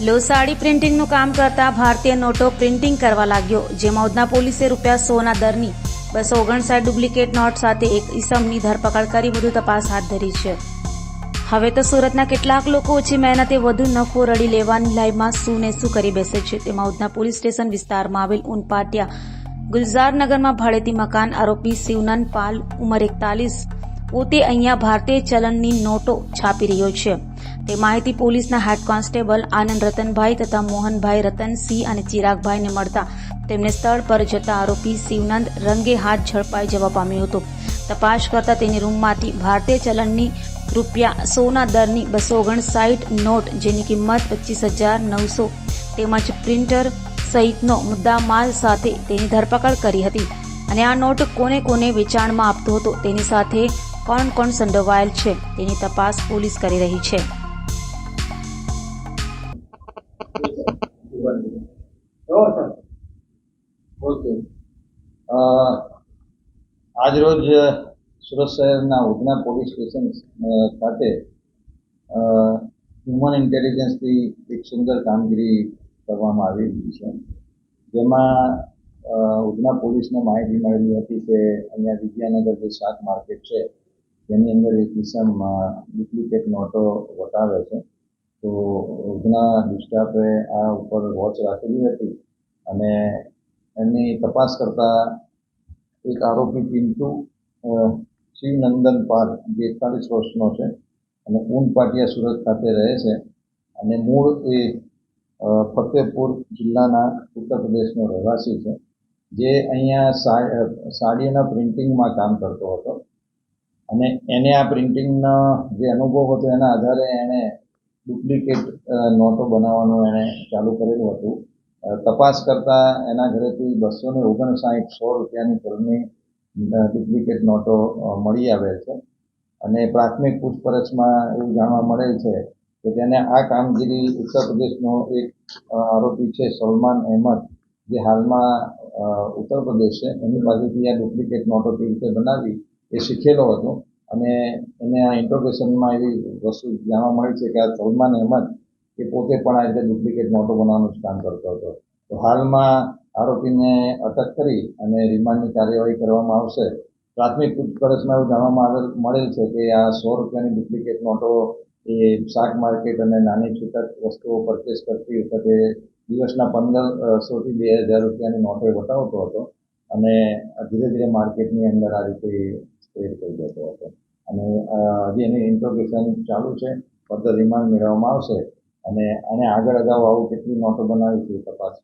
લો સાડી પ્રિન્ટિંગનું કામ કરતા ભારતીય નોટો પ્રિન્ટિંગ કરવા લાગ્યો, જેમાં ઉધના પોલીસે ₹100 દરની 259 ડુપ્લિકેટ નોટ સાથે એક ઈસમની ધરપકડ કરી વધુ તપાસ હાથ ધરી છે. હવે તો સુરતના કેટલાક લોકો ઓછી મહેનતે વધુ નફો રડી લેવાની લાઈમાં શું ને શું કરી બેસે છે. તેમાં ઉધના પોલીસ સ્ટેશન વિસ્તારમાં આવેલ ઉનપાટિયા ગુલઝારનગરમાં ભાડેથી મકાન આરોપી શિવનંદ પાલ ઉંમર 41 પોતે અહીંયા ભારતીય ચલણની નોટો છાપી રહ્યો છે. તે માહિતી પોલીસના હેડ કોન્સ્ટેબલ આનંદ રતનભાઈ તથા મોહનભાઈ રતનસિંહ અને ચિરાગભાઈને મળતા તેમને સ્થળ પર જતા આરોપી શિવનંદ રંગે હાથ ઝડપાઈ જવા પામ્યો હતો. તપાસ કરતા તેની રૂમમાંથી ભારતીય ચલણની ₹100 દરની 259 નોટ, જેની કિંમત 25,900 તેમજ પ્રિન્ટર સહિતનો મુદ્દામાલ સાથે તેની ધરપકડ કરી હતી. અને આ નોટ કોને કોને વેચાણમાં આપતો હતો, તેની સાથે કોણ કોણ સંડોવાયેલ છે તેની તપાસ પોલીસ કરી રહી છે. આજ રોજ સુરત શહેરના ઉધના પોલીસ સ્ટેશન ખાતે હ્યુમન ઇન્ટેલિજન્સથી એક સુંદર કામગીરી કરવામાં આવી રહી છે, જેમાં ઉધના પોલીસને માહિતી મળેલી હતી કે અહીંયા વિદ્યાનગર જે શાક માર્કેટ છે તેની અંદર એક કિસમ ડુપ્લિકેટ નોટો વટાવે છે. તો ઉધના સ્ટાફે આ ઉપર વોચ રાખેલી હતી અને એની તપાસ કરતા એક આરોપી પિન્ટુ શિવનંદન પાલ, જે 41 વર્ષનો છે અને ઉનપાટિયા સુરત ખાતે રહે છે અને મૂળ એ ફતેહપુર જિલ્લાના ઉત્તર પ્રદેશનો રહેવાસી છે, જે અહીંયા સાડીના પ્રિન્ટિંગમાં કામ કરતો હતો. અને એને આ પ્રિન્ટિંગનો જે અનુભવ હતો એના આધારે એણે ડુપ્લિકેટ નોટો બનાવવાનું એણે ચાલુ કરેલું હતું. તપાસ કરતાં એના ઘરેથી 259 ₹100 દરની ડુપ્લિકેટ નોટો મળી આવેલ છે. અને પ્રાથમિક પૂછપરછમાં એવું જાણવા મળેલ છે કે તેને આ કામગીરી ઉત્તર પ્રદેશનો એક આરોપી છે સલમાન અહેમદ, જે હાલમાં ઉત્તર પ્રદેશ છે, એની બાજુથી આ ડુપ્લિકેટ નોટો કેવી રીતે બનાવી એ શીખેલો હતો. અને એને આ ઇન્ટ્રોગેશનમાં એવી વસ્તુ જાણવા મળી છે કે આ સલમાન અહેમદ એ પોતે પણ આ રીતે ડુપ્લિકેટ નોટો બનાવવાનું જ કામ કરતો હતો. તો હાલમાં આરોપીને અટક કરી અને રિમાન્ડની કાર્યવાહી કરવામાં આવશે. પ્રાથમિક પૂછપરછમાં એવું જાણવામાં મળેલ છે કે આ ₹100ની ડુપ્લિકેટ નોટો એ શાક માર્કેટ અને નાની છૂટક વસ્તુઓ પરચેસ કરતી વખતે દિવસના 1,500 થી 2,000 નોટો વટાવતો હતો અને ધીરે ધીરે માર્કેટની અંદર આ રીતે સ્પ્રેડ થઈ જતો હતો. અને હજી એની ઇન્ટ્રોગેશન ચાલુ છે, ફર્ધર રિમાન્ડ મેળવવામાં આવશે અને આગળ અગાઉ આવું કેટલી નોટો બનાવી છે એ તપાસ